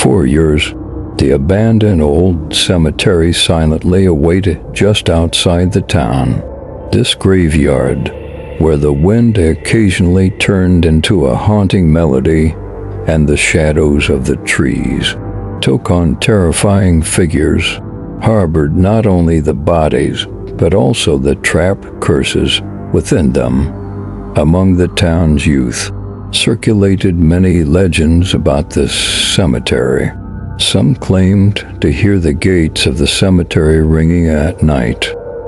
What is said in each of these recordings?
For years, the abandoned old cemetery silently awaited just outside the town. This graveyard, where the wind occasionally turned into a haunting melody and the shadows of the trees took on terrifying figures, harbored not only the bodies but also the trapped curses within them. Among the town's youth circulated many legends about this cemetery. Some claimed to hear the gates of the cemetery ringing at night,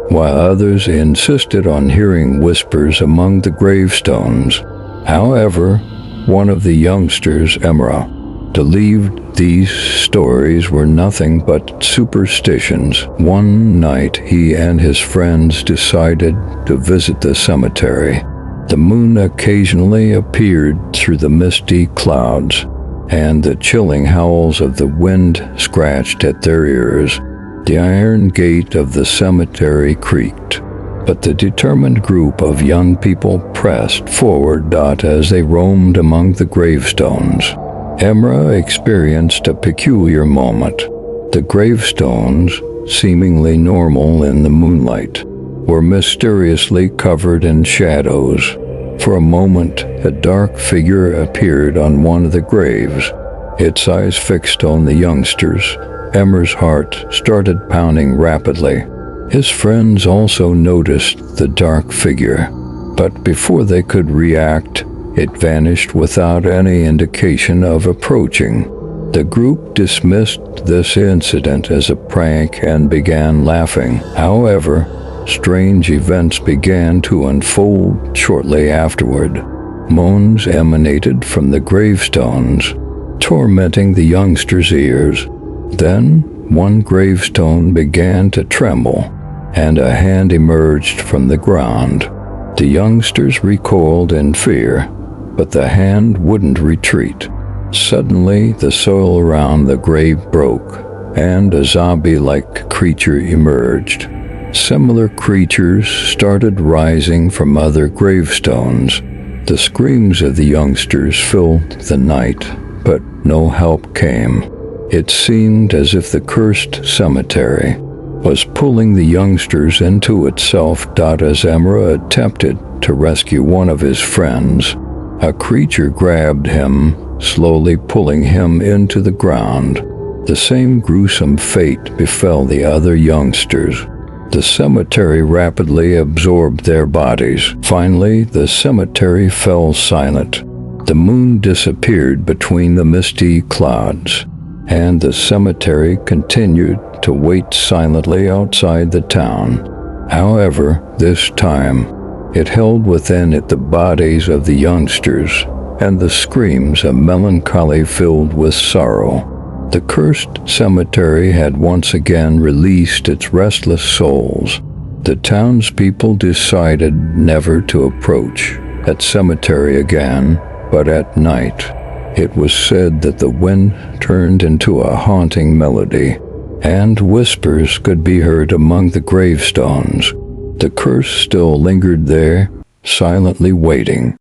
while others insisted on hearing whispers among the gravestones. However, one of the youngsters, Emra, believed these stories were nothing but superstitions. One night, he and his friends decided to visit the cemetery. The moon occasionally appeared through the misty clouds, and the chilling howls of the wind scratched at their ears. The iron gate of the cemetery creaked, but the determined group of young people pressed forward as they roamed among the gravestones. Emra experienced a peculiar moment. The gravestones, seemingly normal in the moonlight, were mysteriously covered in shadows. For a moment, a dark figure appeared on one of the graves, its eyes fixed on the youngsters. Emra's heart started pounding rapidly. His friends also noticed the dark figure, but before they could react, it vanished without any indication of approaching. The group dismissed this incident as a prank and began laughing. However, strange events began to unfold shortly afterward. Moans emanated from the gravestones, tormenting the youngsters' ears. Then, one gravestone began to tremble, and a hand emerged from the ground. The youngsters recoiled in fear, but the hand wouldn't retreat. Suddenly, the soil around the grave broke, and a zombie-like creature emerged. Similar creatures started rising from other gravestones. The screams of the youngsters filled the night, but no help came. It seemed as if the cursed cemetery was pulling the youngsters into itself. As Emra attempted to rescue one of his friends, a creature grabbed him, slowly pulling him into the ground. The same gruesome fate befell the other youngsters. The cemetery rapidly absorbed their bodies. Finally, the cemetery fell silent. The moon disappeared between the misty clouds, and the cemetery continued to wait silently outside the town. However, this time, it held within it the bodies of the youngsters and the screams of melancholy filled with sorrow. The cursed cemetery had once again released its restless souls. The townspeople decided never to approach that cemetery again, but at night, it was said that the wind turned into a haunting melody, and whispers could be heard among the gravestones. The curse still lingered there, silently waiting.